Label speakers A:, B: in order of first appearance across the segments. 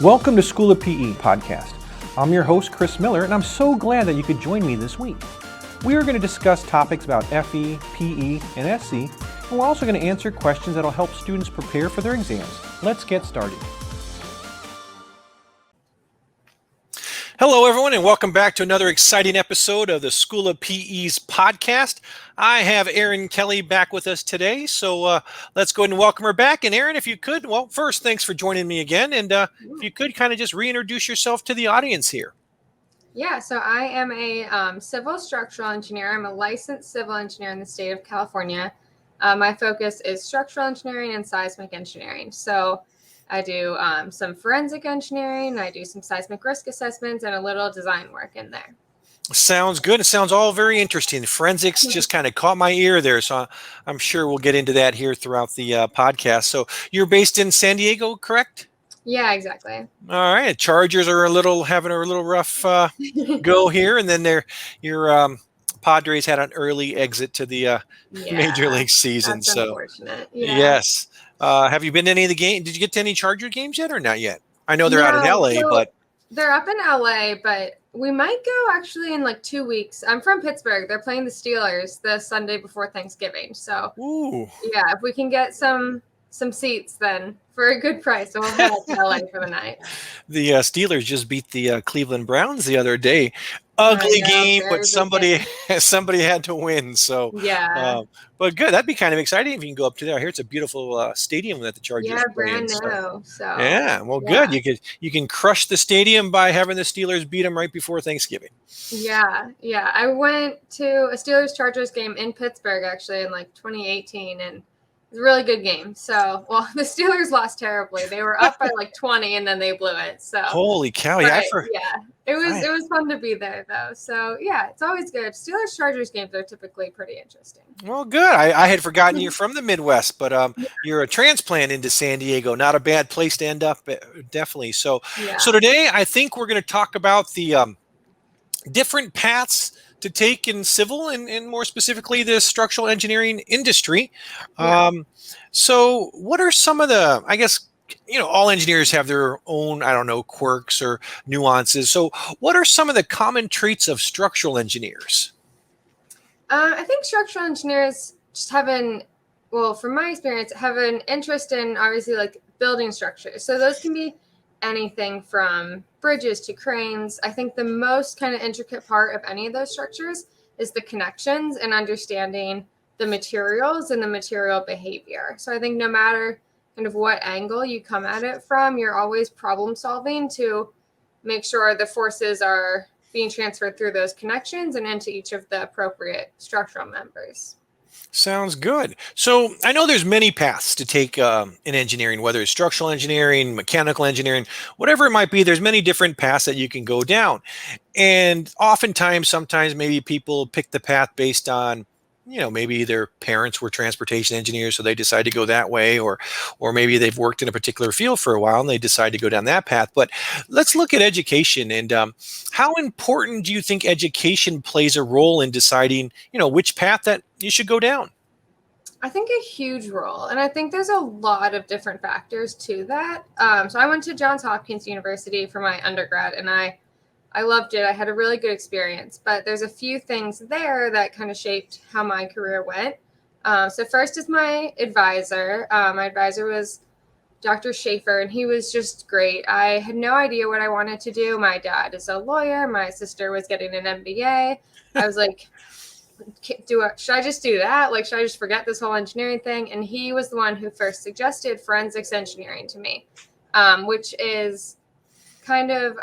A: Welcome to School of PE podcast. I'm your host, Chris Miller, and I'm so glad that you could join me this week. We are going to discuss topics about FE, PE, and SC, and we're also going to answer questions that will help students prepare for their exams. Let's get started. Hello, everyone, and welcome back to another exciting episode of the School of PE's podcast. I have Erin Kelly back with us today, so let's go ahead and welcome her back. And Erin, if you could, well, first, thanks for joining me again, and if you could kind of just reintroduce yourself to the audience here.
B: Yeah, so I am a civil structural engineer. I'm a licensed civil engineer in the state of California. My focus is structural engineering and seismic engineering. So I do some forensic engineering, I do some seismic risk assessments, and a little design work in there.
A: Sounds good. It sounds all very interesting. Forensics just kind of caught my ear there, so I'm sure we'll get into that here throughout the podcast. So you're based in San Diego, correct?
B: Yeah, exactly.
A: All right. Chargers are having a little rough go here, and then your Padres had an early exit to the Major League season.
B: That's unfortunate. Yeah.
A: Yes. Have you been to any of the games? Did you get to any Charger games yet or not yet? I know they're out in LA, but
B: they're up in LA, but we might go actually in like 2 weeks. I'm from Pittsburgh. They're playing the Steelers the Sunday before Thanksgiving. So yeah, if we can get some seats, then for a good price, we'll head to LA for the night.
A: The Steelers just beat the Cleveland Browns the other day. Ugly game, but somebody had to win. So
B: yeah,
A: but good. That'd be kind of exciting if you can go up to there. I hear it's a beautiful stadium that the Chargers play in.
B: Brand new. So
A: yeah, well, good. You can crush the stadium by having the Steelers beat them right before Thanksgiving.
B: Yeah. I went to a Steelers Chargers game in Pittsburgh actually in like 2018, and it was a really good game. So, well, the Steelers lost terribly. They were up by like 20, and then they blew it. So
A: holy cow!
B: It was fun to be there though. So yeah, it's always good. Steelers Chargers games are typically pretty interesting.
A: Well, good. I had forgotten you're from the Midwest, but you're a transplant into San Diego. Not a bad place to end up, definitely. So today I think we're going to talk about the different paths to take in civil and more specifically the structural engineering industry. So what are some of the, I guess, all engineers have their own, quirks or nuances. So what are some of the common traits of structural engineers?
B: I think structural engineers just from my experience, have an interest in obviously like building structures. So those can be anything from bridges to cranes. I think the most kind of intricate part of any of those structures is the connections and understanding the materials and the material behavior. So I think no matter kind of what angle you come at it from, you're always problem solving to make sure the forces are being transferred through those connections and into each of the appropriate structural members.
A: Sounds good. So I know there's many paths to take in engineering, whether it's structural engineering, mechanical engineering, whatever it might be. There's many different paths that you can go down. And sometimes maybe people pick the path based on, maybe their parents were transportation engineers, so they decide to go that way, or maybe they've worked in a particular field for a while and they decide to go down that path. But let's look at education and how important do you think education plays a role in deciding, which path that you should go down?
B: I think a huge role, and I think there's a lot of different factors to that. So I went to Johns Hopkins University for my undergrad, and I loved it. I had a really good experience, but there's a few things there that kind of shaped how my career went. So first is my advisor. My advisor was Dr. Schaefer, and he was just great. I had no idea what I wanted to do. My dad is a lawyer. My sister was getting an MBA. I was like, should I just do that? Like, should I just forget this whole engineering thing? And he was the one who first suggested forensics engineering to me, which is kind of...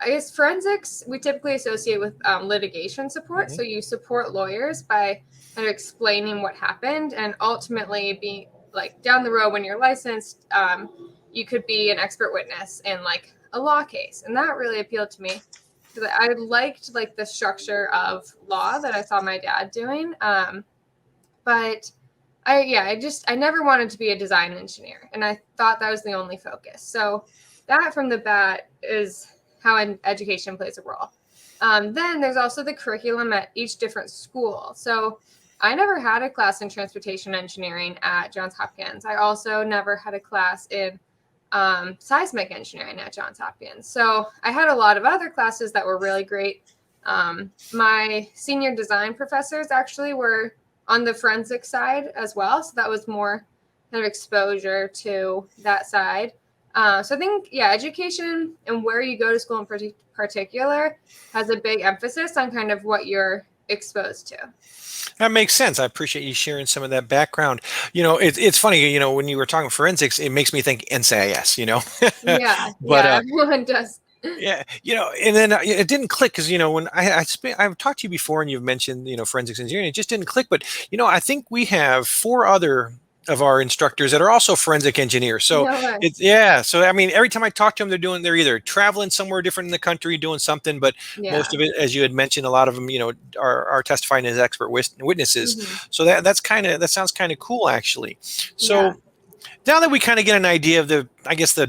B: I guess forensics we typically associate with litigation support. Mm-hmm. So you support lawyers by kind of explaining what happened, and ultimately being like down the road when you're licensed, you could be an expert witness in like a law case. And that really appealed to me because I liked like the structure of law that I saw my dad doing. But I never wanted to be a design engineer, and I thought that was the only focus. So that from the bat is how education plays a role. Then there's also the curriculum at each different school. So I never had a class in transportation engineering at Johns Hopkins. I also never had a class in seismic engineering at Johns Hopkins. So I had a lot of other classes that were really great. My senior design professors actually were on the forensic side as well. So that was more kind of exposure to that side. So I think, yeah, education and where you go to school in particular has a big emphasis on kind of what you're exposed to.
A: That makes sense. I appreciate you sharing some of that background. It's funny, when you were talking forensics, it makes me think NCIS,
B: Yeah,
A: but
B: yeah, everyone does.
A: yeah, and then it didn't click because when I've talked to you before and you've mentioned forensics engineering, it just didn't click. But I think we have 4 other of our instructors that are also forensic engineers. So
B: No way.
A: So I mean, every time I talk to them, they're either traveling somewhere different in the country doing something, but
B: Yeah.
A: most of it, as you had mentioned, a lot of them are testifying as expert witnesses.
B: Mm-hmm.
A: So that sounds kind of cool, actually.
B: Yeah.
A: So now that we kind of get an idea of the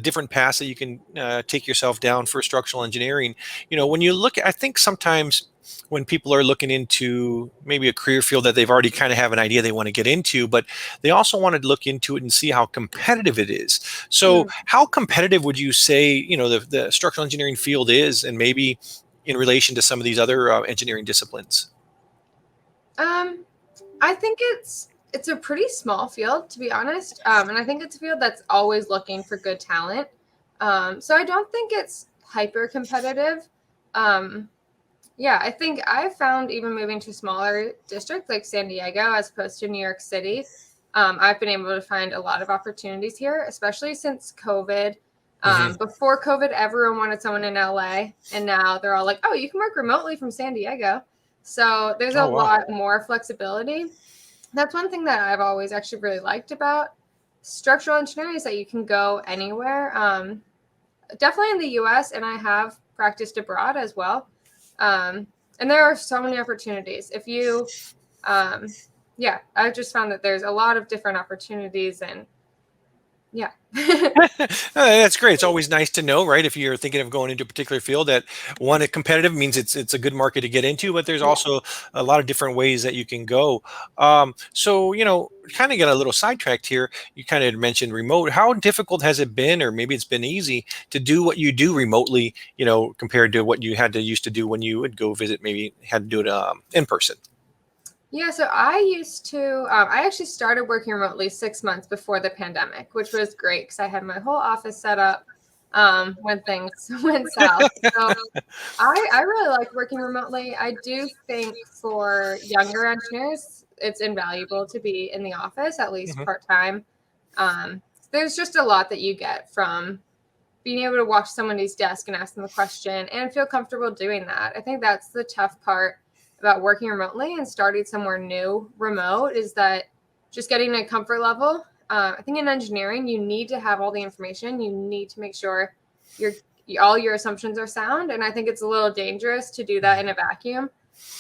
A: different paths that you can take yourself down for structural engineering, when you look, I think sometimes when people are looking into maybe a career field that they've already kind of have an idea they want to get into, but they also want to look into it and see how competitive it is. So how competitive would you say, the structural engineering field is, and maybe in relation to some of these other engineering disciplines?
B: I think it's a pretty small field, to be honest, and I think it's a field that's always looking for good talent. So I don't think it's hyper competitive. Yeah, I think I found even moving to a smaller district like San Diego as opposed to New York City, I've been able to find a lot of opportunities here, especially since COVID. Before COVID, everyone wanted someone in LA, and now they're all like, "Oh, you can work remotely from San Diego." So there's a
A: Oh, wow.
B: lot more flexibility. That's one thing that I've always actually really liked about structural engineering is that you can go anywhere. Definitely in the US, and I have practiced abroad as well. And there are so many opportunities. If you, yeah, I've just found that there's a lot of different opportunities, and yeah.
A: That's great. It's always nice to know, right? If you're thinking of going into a particular field, that one, competitive means it's a good market to get into, but there's
B: Yeah.
A: also a lot of different ways that you can go. So kind of get a little sidetracked here. You kind of mentioned remote. How difficult has it been, or maybe it's been easy to do what you do remotely? Compared to what you had to used to do when you would go visit, maybe had to do it in person.
B: Yeah, so I used to, I actually started working remotely 6 months before the pandemic, which was great because I had my whole office set up when things went south. So I really like working remotely. I do think for younger engineers, it's invaluable to be in the office, at least
A: Mhm.
B: part-time. There's just a lot that you get from being able to watch somebody's desk and ask them a question and feel comfortable doing that. I think that's the tough part about working remotely and starting somewhere new remote is that just getting a comfort level. I think in engineering, you need to have all the information. You need to make sure all your assumptions are sound. And I think it's a little dangerous to do that in a vacuum.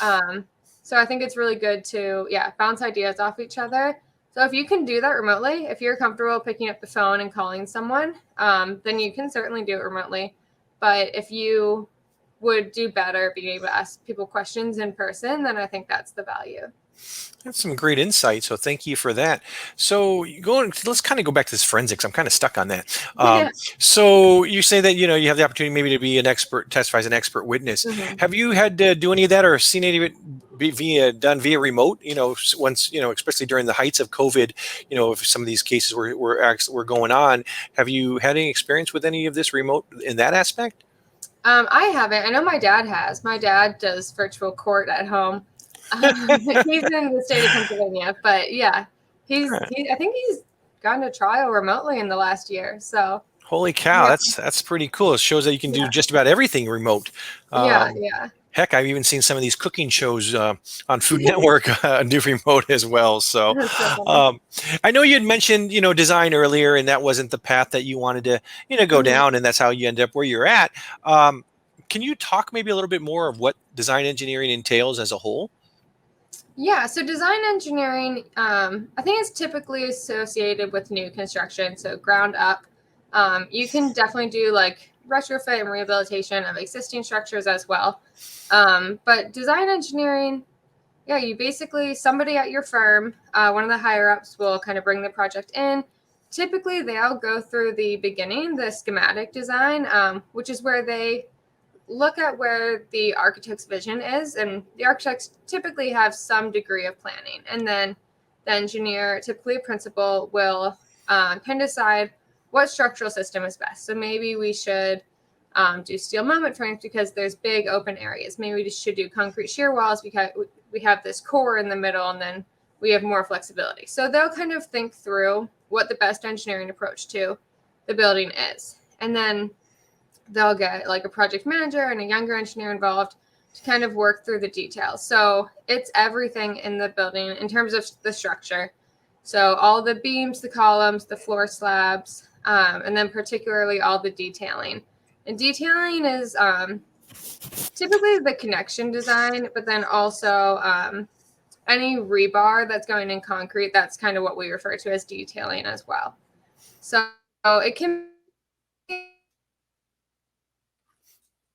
B: So I think it's really good to, bounce ideas off each other. So if you can do that remotely, if you're comfortable picking up the phone and calling someone, then you can certainly do it remotely. But if you would do better being able to ask people questions in person, then I think that's the value.
A: That's some great insight. So thank you for that. So let's kind of go back to this forensics. I'm kind of stuck on that.
B: Yeah.
A: So you say that you have the opportunity maybe to be an expert, testify as an expert witness.
B: Mhm.
A: Have you had to do any of that, or seen any of it done via remote? Once especially during the heights of COVID, if some of these cases were going on, have you had any experience with any of this remote in that aspect?
B: I haven't. I know my dad has. My dad does virtual court at home. He's in the state of Pennsylvania, but yeah, I think he's gotten a trial remotely in the last year. So
A: Holy cow,
B: yeah,
A: that's pretty cool. It shows that you can do
B: yeah,
A: just about everything remote.
B: yeah,
A: Um,
B: yeah.
A: Heck, I've even seen some of these cooking shows on Food Network do remote as well. So,
B: That's so funny.
A: um, I know you had mentioned design earlier, and that wasn't the path that you wanted to go
B: Mhm.
A: down, and that's how you end up where you're at. Um, can you talk maybe a little bit more of what design engineering entails as a whole?
B: Yeah, so design engineering, I think is typically associated with new construction, so ground up. You can definitely do like retrofit and rehabilitation of existing structures as well. But design engineering, yeah, you basically, somebody at your firm, one of the higher ups will kind of bring the project in. typically they'll go through the beginning, the schematic design, which is where they look at where the architect's vision is, and the architects typically have some degree of planning, and then the engineer, typically a principal, will can decide what structural system is best. So maybe we should do steel moment frames because there's big open areas. Maybe we should do concrete shear walls because we have this core in the middle, and then we have more flexibility. So they'll kind of think through what the best engineering approach to the building is, and then they'll get like a project manager and a younger engineer involved to kind of work through the details. So it's everything in the building in terms of the structure. So all the beams, the columns, the floor slabs, and then particularly all the detailing. And detailing is typically the connection design, but then also any rebar that's going in concrete, that's kind of what we refer to as detailing as well. So it can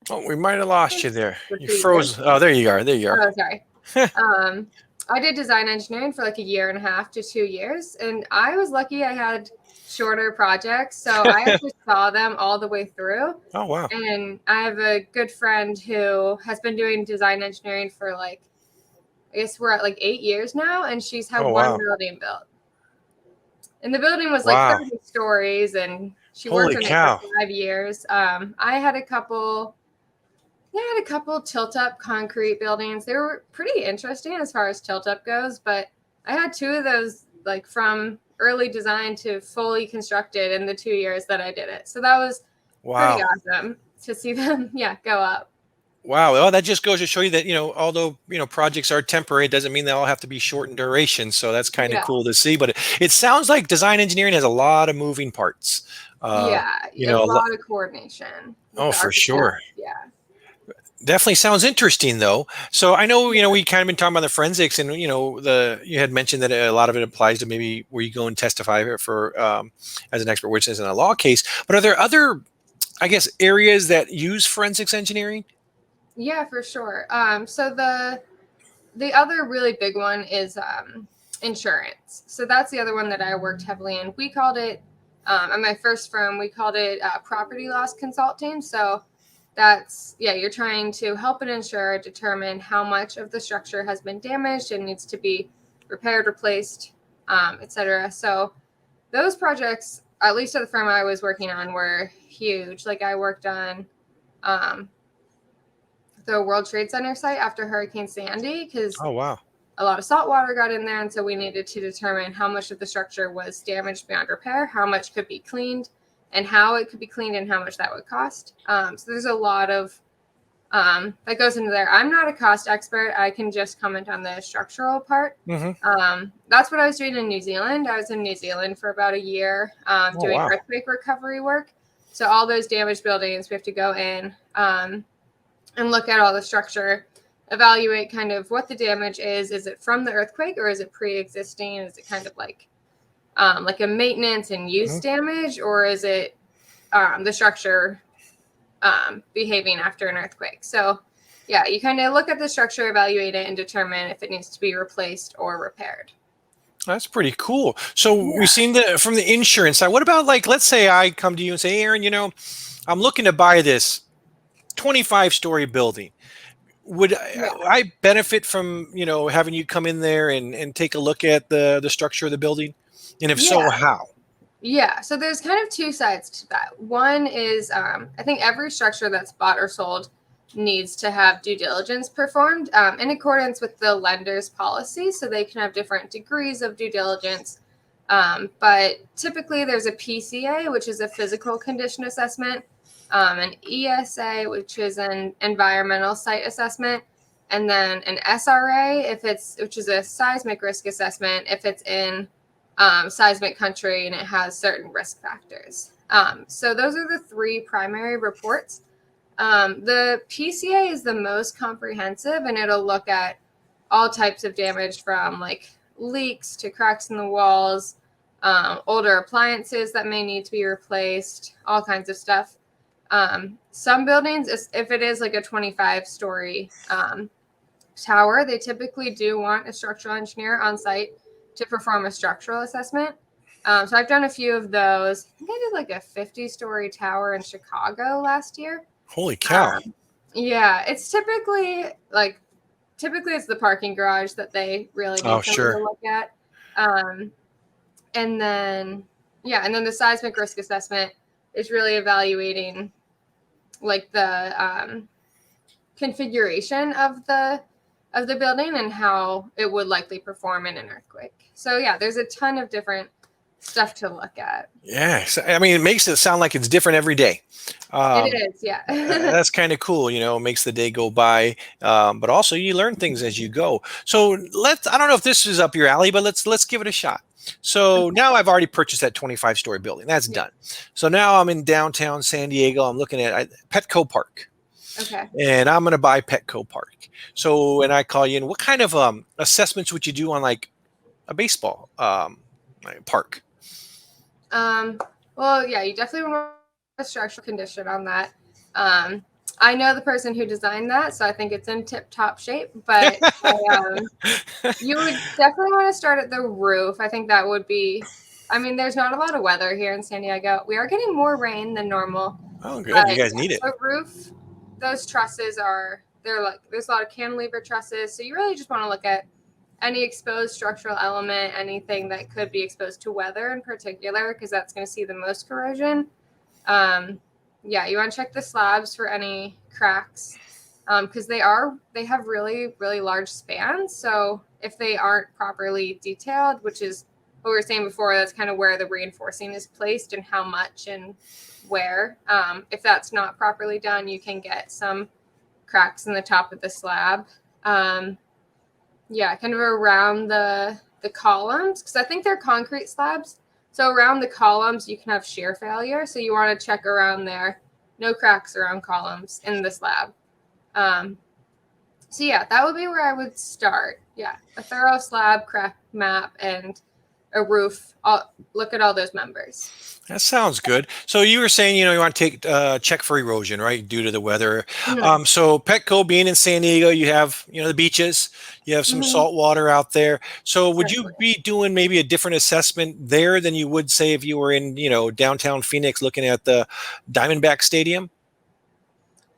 A: Oh, we might have lost you there. You froze. Oh, there you are. There you are.
B: Oh, sorry. I did design engineering for like 1.5 to 2 years, and I was lucky I had shorter projects, so I actually saw them all the way through.
A: Oh, wow.
B: And I have a good friend who has been doing design engineering for like, I guess we're at like 8 years now, and she's had one building built. And the building was like 30 stories, and she worked on it for 5 years. I had a couple tilt-up concrete buildings. They were pretty interesting as far as tilt-up goes, but I had 2 of those, like from early design to fully constructed in the 2 years that I did it. So that was pretty awesome to see them, go up.
A: Wow. Well, that just goes to show you that, although, projects are temporary, it doesn't mean they all have to be short in duration. So that's kind of cool to see. But it sounds like design engineering has a lot of moving parts.
B: A lot of coordination.
A: Oh, for sure.
B: Yeah.
A: Definitely sounds interesting, though. So I know, we kind of been talking about the forensics, and you had mentioned that a lot of it applies to maybe where you go and testify for as an expert witness in a law case. But are there other, I guess, areas that use forensics engineering?
B: Yeah, for sure. So the other really big one is insurance. So that's the other one that I worked heavily in. We called it at my first firm. We called it property loss consulting. So that's, you're trying to help an insurer determine how much of the structure has been damaged and needs to be repaired, replaced, etc. So those projects, at least at the firm I was working on, were huge. Like I worked on the World Trade Center site after Hurricane Sandy because a lot of salt water got in there, and so we needed to determine how much of the structure was damaged beyond repair, how much could be cleaned, and how it could be cleaned and how much that would cost. So there's a lot of that goes into there. I'm not a cost expert. I can just comment on the structural part.
A: Mm-hmm.
B: That's what I was doing in New Zealand. I was in New Zealand for about a year doing earthquake recovery work. So all those damaged buildings, we have to go in and look at all the structure, evaluate kind of what the damage is. Is it from the earthquake or is it pre-existing? Is it kind of like a maintenance and use damage, or is it the structure behaving after an earthquake? So you kind of look at the structure, evaluate it, and determine if it needs to be replaced or repaired.
A: That's pretty cool. So we've seen from the insurance side. What about, like, let's say I come to you and say, hey, Erin, I'm looking to buy this 25-story building. Would I benefit from, having you come in there and take a look at the structure of the building? And if so, how?
B: Yeah, so there's kind of 2 sides to that. One is I think every structure that's bought or sold needs to have due diligence performed in accordance with the lender's policy. So they can have different degrees of due diligence. But typically there's a PCA, which is a physical condition assessment, an ESA, which is an environmental site assessment, and then an SRA, which is a seismic risk assessment, if it's in seismic country and it has certain risk factors. So those are the 3 primary reports. The PCA is the most comprehensive, and it'll look at all types of damage from like leaks to cracks in the walls, older appliances that may need to be replaced, all kinds of stuff. Some buildings, if it is like a 25-story tower, they typically do want a structural engineer on site to perform a structural assessment. So I've done a few of those. I think I did like a 50-story tower in Chicago last year.
A: Holy cow.
B: Yeah, it's typically it's the parking garage that they really need someone to look at. And then the seismic risk assessment is really evaluating like the configuration of the building and how it would likely perform in an earthquake. So yeah, there's a ton of different stuff to look at.
A: Yes. I mean, it makes it sound like it's different every day.
B: It is, yeah.
A: That's kind of cool, it makes the day go by. But also you learn things as you go. So I don't know if this is up your alley, but let's give it a shot. So now I've already purchased that 25-story building. That's done. So now I'm in downtown San Diego. I'm looking at Petco Park.
B: Okay.
A: And I'm going to buy Petco Park. So, and I call you in, what kind of assessments would you do on like a baseball park?
B: Well, yeah, you definitely want a structural condition on that. I know the person who designed that, so I think it's in tip-top shape, but you would definitely want to start at the roof. I think that would be, there's not a lot of weather here in San Diego. We are getting more rain than normal.
A: Oh, good. You guys need it.
B: The roof, those trusses there's a lot of cantilever trusses, so you really just want to look at any exposed structural element, anything that could be exposed to weather in particular, because that's going to see the most corrosion. You want to check the slabs for any cracks, because they have really, really large spans. So if they aren't properly detailed, which is what we were saying before, that's kind of where the reinforcing is placed and how much and where. If that's not properly done, you can get some cracks in the top of the slab. Kind of around the columns, because I think they're concrete slabs. So around the columns, you can have shear failure. So you want to check around there. No cracks around columns in the slab. That would be where I would start. Yeah, a thorough slab crack map and a roof. I'll look at all those members.
A: That sounds good. So you were saying, you want to take check for erosion, right, due to the weather.
B: Mm-hmm.
A: So Petco being in San Diego, you have, the beaches, you have some salt water out there. So would you be doing maybe a different assessment there than you would say if you were in, downtown Phoenix looking at the Diamondback Stadium?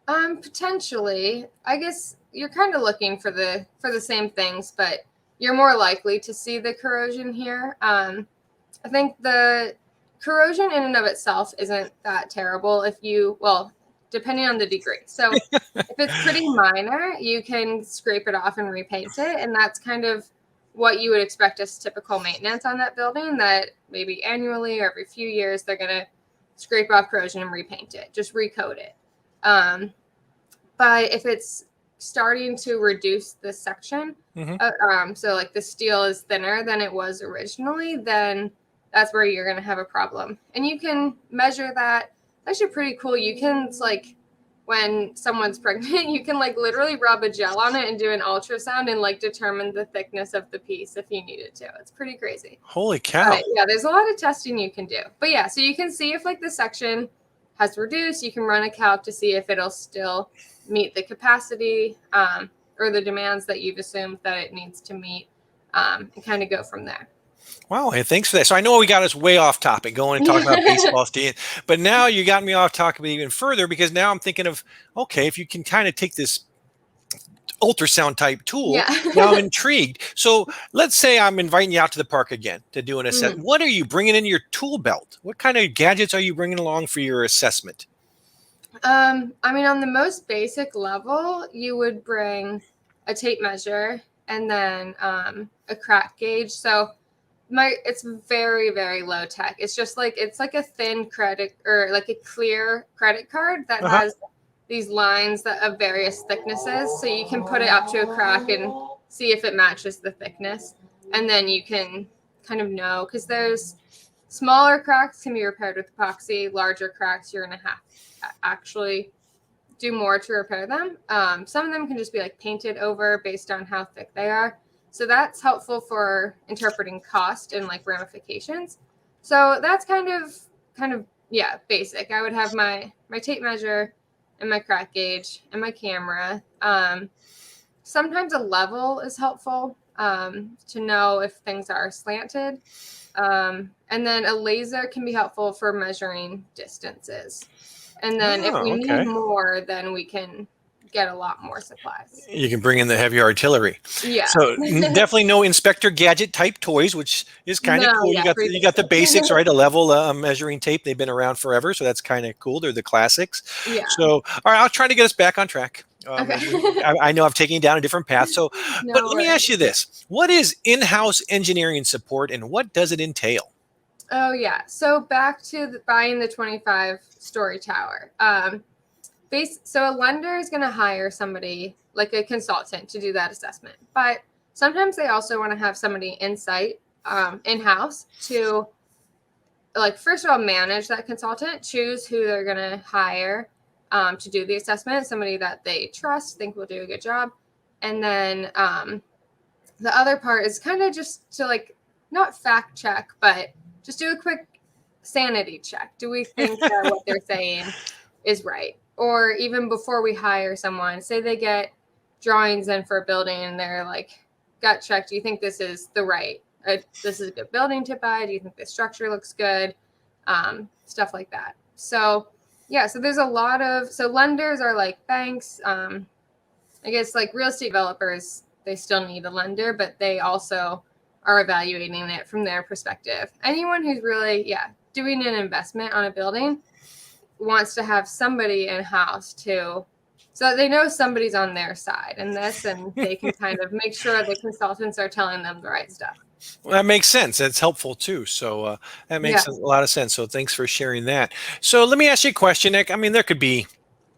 B: Potentially. I guess you're kind of looking for the same things, but you're more likely to see the corrosion here. I think the corrosion in and of itself isn't that terrible depending on the degree. So if it's pretty minor, you can scrape it off and repaint it. And that's kind of what you would expect as typical maintenance on that building, that maybe annually or every few years, they're going to scrape off corrosion and repaint it, just recoat it. But if it's starting to reduce the section, so like the steel is thinner than it was originally, then that's where you're going to have a problem. And you can measure that. It's actually pretty cool. You can, when someone's pregnant, you can literally rub a gel on it and do an ultrasound and determine the thickness of the piece if you needed to. It's pretty crazy.
A: Holy cow.
B: There's a lot of testing you can do. But yeah, so you can see if the section has reduced. You can run a calc to see if it'll still meet the capacity or the demands that you've assumed that it needs to meet, and kind of go from there.
A: Wow, hey, thanks for that. So I know we got us way off topic going and talking about baseball, Steve, but now you got me off topic even further, because now I'm thinking of, okay, if you can kind of take this ultrasound type tool, now I'm intrigued. So let's say I'm inviting you out to the park again to do an assessment. What are you bringing in your tool belt? What kind of gadgets are you bringing along for your assessment?
B: On the most basic level, you would bring a tape measure and then a crack gauge. So it's very, very low tech. It's just it's like a thin credit or like a clear credit card that has these lines that of various thicknesses. So you can put it up to a crack and see if it matches the thickness. And then you can kind of know, because there's smaller cracks can be repaired with epoxy, larger cracks you're going to have to actually do more to repair them. Some of them can just be painted over based on how thick they are. So that's helpful for interpreting cost and ramifications. So that's kind of basic. I would have my tape measure and my crack gauge and my camera. Sometimes a level is helpful to know if things are slanted. And then a laser can be helpful for measuring distances. And then if we
A: okay.
B: need more, then we can get a lot more supplies.
A: You can bring in the heavy artillery.
B: Yeah.
A: So definitely no Inspector Gadget type toys, which is kind of
B: No,
A: cool.
B: yeah,
A: You got the basics, right? A level measuring tape. They've been around forever, so that's kind of cool. They're the classics.
B: Yeah.
A: So, all right, I'll try to get us back on track.
B: Okay.
A: I know I've taken you down a different path. So, but
B: No
A: let me ask you
B: worries.
A: this: what is in-house engineering support, and what does it entail?
B: Oh yeah. So back to buying the 25-story tower. So a lender is going to hire somebody like a consultant to do that assessment, but sometimes they also want to have somebody in-house to, like, first of all, manage that consultant, choose who they're going to hire to do the assessment, somebody that they trust, think will do a good job. And then the other part is kind of just to, like, not fact check, but just do a quick sanity check. Do we think that what they're saying is right? Or even before we hire someone, say they get drawings in for a building and they're like, gut check, do you think this is this is a good building to buy? Do you think the structure looks good? Stuff like that. So yeah, so there's a lot of, so lenders are like banks. I guess like real estate developers, they still need a lender, but they also are evaluating it from their perspective. Anyone who's really, doing an investment on a building wants to have somebody in-house too, so that they know somebody's on their side in this, and they can kind of make sure the consultants are telling them the right stuff.
A: Well, that makes sense. That's helpful too. So that makes a lot of sense. So thanks for sharing that. So let me ask you a question, Nick. I mean, there could be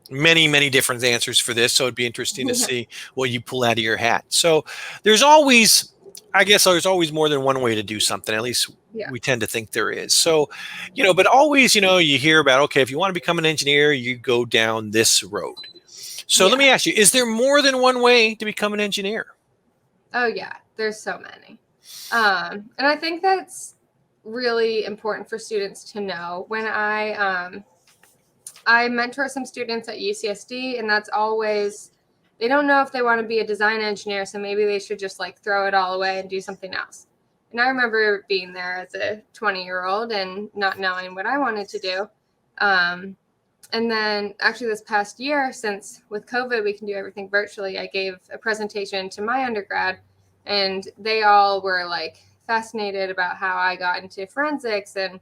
A: many different answers for this, so it'd be interesting to see what you pull out of your hat. So there's always, I guess, there's always more than one way to do something. At least we tend to think there is. So, but always, you hear about, okay, if you want to become an engineer, you go down this road. So let me ask you, is there more than one way to become an engineer?
B: Oh yeah, there's so many. And I think that's really important for students to know. When I mentor some students at UCSD, and that's always, they don't know if they want to be a design engineer, so maybe they should just like throw it all away and do something else. And I remember being there as a 20-year-old and not knowing what I wanted to do. And then actually this past year, since with COVID, we can do everything virtually, I gave a presentation to my undergrad, and they all were like fascinated about how I got into forensics. And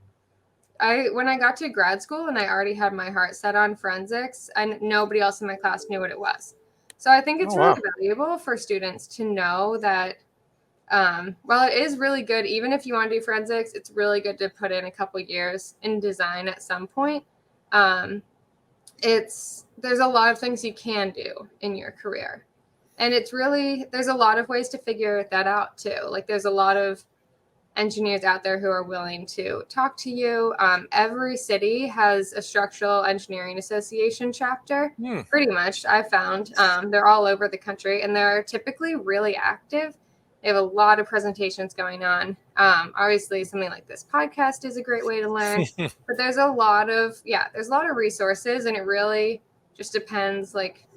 B: when I got to grad school and I already had my heart set on forensics, and nobody else in my class knew what it was. So I think it's really valuable for students to know that while it is really good, even if you want to do forensics, it's really good to put in a couple years in design at some point. There's a lot of things you can do in your career. And there's a lot of ways to figure that out too. Like there's a lot of engineers out there who are willing to talk to you. Every city has a structural engineering association chapter, pretty much, I've found. They're all over the country, and they're typically really active. They have a lot of presentations going on. Obviously, something like this podcast is a great way to learn, but there's a lot of resources, and it really just depends like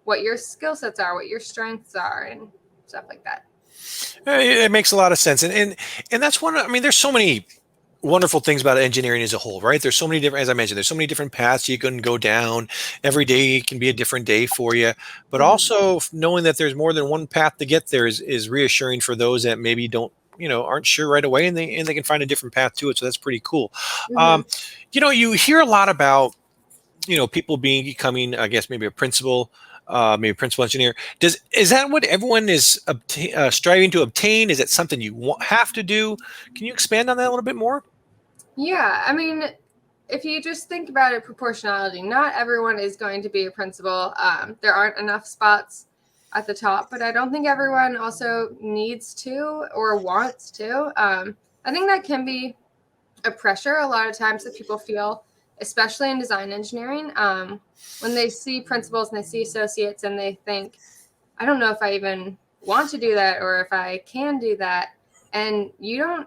B: what your skill sets are, what your strengths are, and stuff like that.
A: It makes a lot of sense. And that's there's so many wonderful things about engineering as a whole, right? There's so many different, as I mentioned, there's so many different paths you can go down. Every day can be a different day for you, but also knowing that there's more than one path to get there is reassuring for those that maybe aren't sure right away, and they can find a different path to it. So that's pretty cool. You hear a lot about, people becoming, I guess, maybe a principal, maybe a principal engineer. Is that what everyone is striving to obtain? Is it something you have to do? Can you expand on that a little bit more?
B: Yeah, I mean, if you just think about it, proportionality, not everyone is going to be a principal. There aren't enough spots at the top, but I don't think everyone also needs to or wants to. I think that can be a pressure a lot of times that people feel, especially in design engineering, when they see principals and they see associates and they think, I don't know if I even want to do that or if I can do that. And you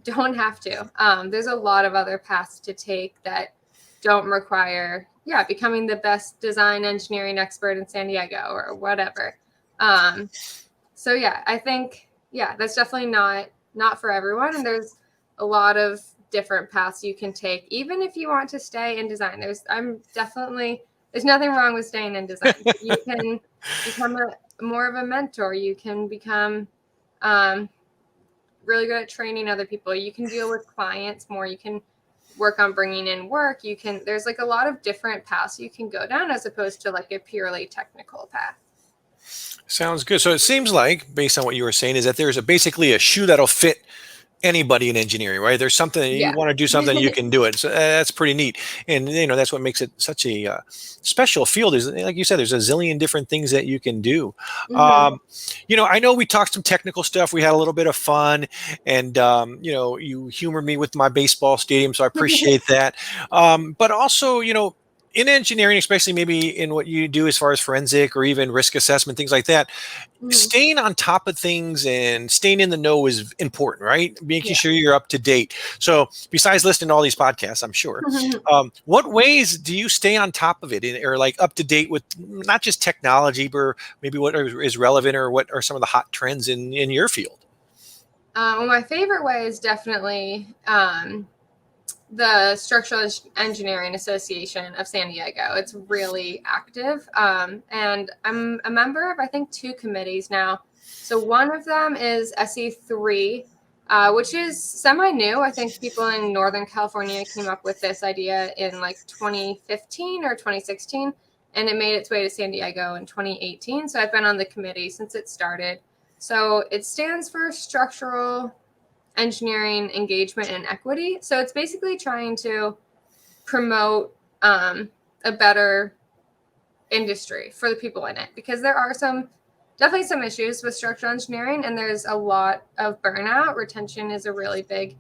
B: don't have to. There's a lot of other paths to take that don't require, becoming the best design engineering expert in San Diego or whatever. I think, that's definitely not for everyone. And there's a lot of different paths you can take, even if you want to stay in design. There's nothing wrong with staying in design. You can become more of a mentor. You can become really good at training other people. You can deal with clients more. You can work on bringing in work. There's like a lot of different paths you can go down as opposed to like a purely technical path.
A: Sounds good. So it seems like, based on what you were saying, is that there's basically a shoe that'll fit anybody in engineering, right? There's something that you
B: Yeah.
A: want to do something, you can do it. So that's pretty neat. And that's what makes it such a special field. Is, like you said, there's a zillion different things that you can do.
B: Mm-hmm.
A: I know we talked some technical stuff. We had a little bit of fun, and you humored me with my baseball stadium, so I appreciate that. But also, in engineering, especially maybe in what you do as far as forensic or even risk assessment, things like that,
B: Mm-hmm.
A: staying on top of things and staying in the know is important, right? Making
B: Yeah.
A: sure you're up to date. So besides listening to all these podcasts, I'm sure, what ways do you stay on top of it or like up to date with not just technology, but maybe what is relevant or what are some of the hot trends in your field?
B: Well, my favorite way is definitely the Structural Engineering Association of San Diego. It's really active. And I'm a member of, I think, 2 committees now. So one of them is SE3, which is semi-new. I think people in Northern California came up with this idea in like 2015 or 2016, and it made its way to San Diego in 2018. So I've been on the committee since it started. So it stands for Structural Engineering Engagement and Equity. So it's basically trying to promote a better industry for the people in it, because there are definitely some issues with structural engineering, and there's a lot of burnout. Retention is a really big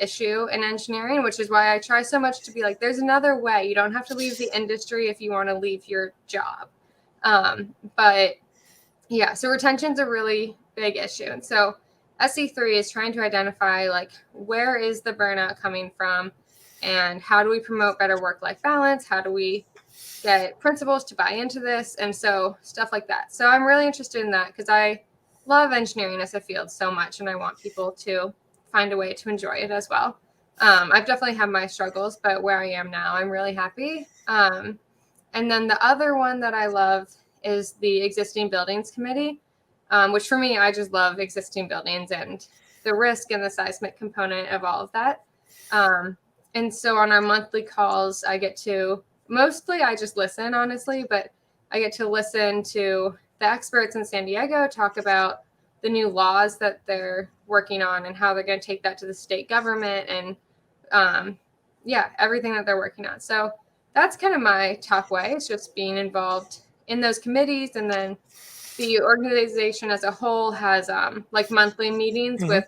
B: issue in engineering, which is why I try so much to be like, there's another way. You don't have to leave the industry if you want to leave your job. But yeah, so retention's a really big issue. And so SE3 is trying to identify like, where is the burnout coming from, and how do we promote better work-life balance? How do we get principals to buy into this? And so stuff like that. So I'm really interested in that because I love engineering as a field so much, and I want people to find a way to enjoy it as well. I've definitely had my struggles, but where I am now, I'm really happy. And then the other one that I love is the Existing Buildings Committee, which for me, I just love existing buildings and the risk and the seismic component of all of that. And so on our monthly calls, I just listen, honestly, but I get to listen to the experts in San Diego talk about the new laws that they're working on and how they're going to take that to the state government and everything that they're working on. So that's kind of my top way. It's just being involved in those committees, and then the organization as a whole has like monthly meetings with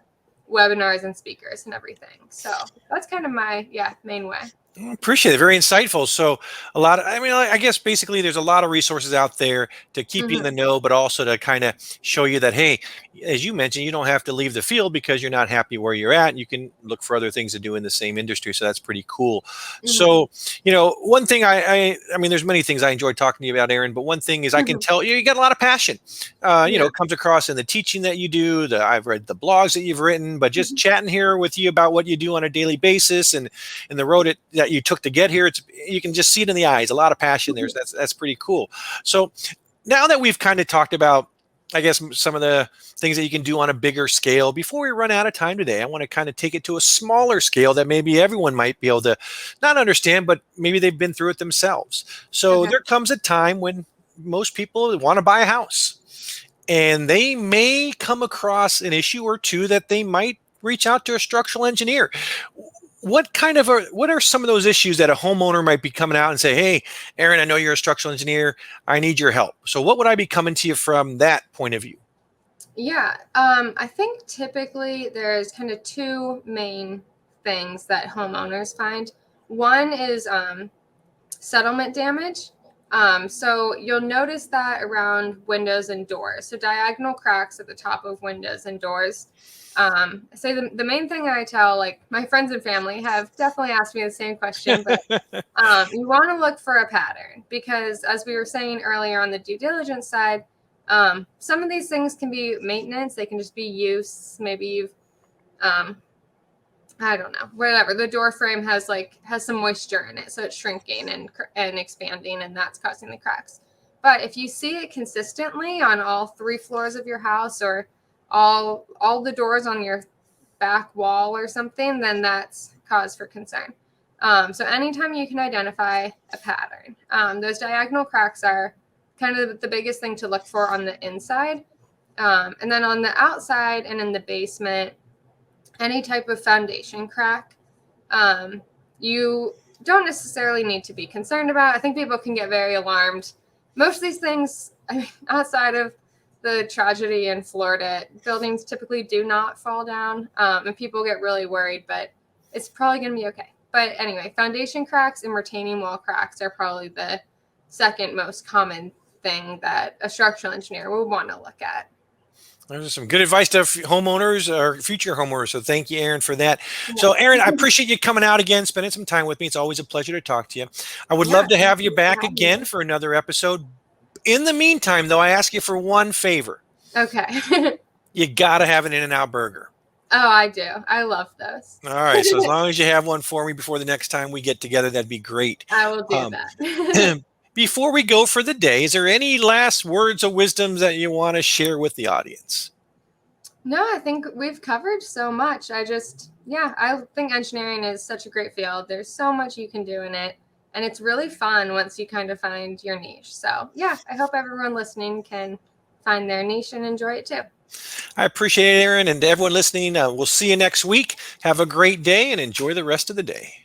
B: webinars and speakers and everything. So that's kind of my main way.
A: Appreciate it. Very insightful. So I guess basically there's a lot of resources out there to keep you in the know, but also to kind of show you that, hey, as you mentioned, you don't have to leave the field because you're not happy where you're at. You can look for other things to do in the same industry. So that's pretty cool. So, one thing I mean, there's many things I enjoy talking to you about, Erin, but one thing is I can tell you got a lot of passion. It comes across in the teaching that you do, I've read the blogs that you've written, but just chatting here with you about what you do on a daily basis and the road that you took to get here, you can just see it in the eyes, a lot of passion there. So that's pretty cool. So now that we've kind of talked about, I guess, some of the things that you can do on a bigger scale, before we run out of time today, I want to kind of take it to a smaller scale that maybe everyone might be able to not understand, but maybe they've been through it themselves. So there comes a time when most people want to buy a house, and they may come across an issue or two that they might reach out to a structural engineer. What are some of those issues that a homeowner might be coming out and say, hey, Erin, I know you're a structural engineer. I need your help. So what would I be coming to you from that point of view?
B: Yeah, I think typically there's kind of 2 main things that homeowners find. One is settlement damage. So you'll notice that around windows and doors. So diagonal cracks at the top of windows and doors. So the main thing I tell, like, my friends and family have definitely asked me the same question, but you want to look for a pattern, because as we were saying earlier on the due diligence side, some of these things can be maintenance. They can just be use. Maybe you've I don't know, whatever. The door frame has some moisture in it, so it's shrinking and expanding, and that's causing the cracks. But if you see it consistently on all 3 floors of your house, or all the doors on your back wall or something, then that's cause for concern. So anytime you can identify a pattern, those diagonal cracks are kind of the biggest thing to look for on the inside. And then on the outside and in the basement, any type of foundation crack, you don't necessarily need to be concerned about. I think people can get very alarmed. Most of these things, I mean, outside of the tragedy in Florida, buildings typically do not fall down, and people get really worried, but it's probably going to be okay. But anyway, foundation cracks and retaining wall cracks are probably the second most common thing that a structural engineer would want to look at.
A: There's some good advice to homeowners or future homeowners. So thank you, Erin, for that. So Erin, I appreciate you coming out again, spending some time with me. It's always a pleasure to talk to you. I would love to have you back again for another episode. In the meantime, though, I ask you for one favor.
B: Okay.
A: You got to have an In-N-Out burger.
B: Oh, I do. I love those.
A: All right. So as long as you have one for me before the next time we get together, that'd be great.
B: I will do that.
A: Before we go for the day, is there any last words of wisdom that you want to share with the audience?
B: No, I think we've covered so much. I think engineering is such a great field. There's so much you can do in it, and it's really fun once you kind of find your niche. So yeah, I hope everyone listening can find their niche and enjoy it too.
A: I appreciate it, Erin, and to everyone listening, we'll see you next week. Have a great day and enjoy the rest of the day.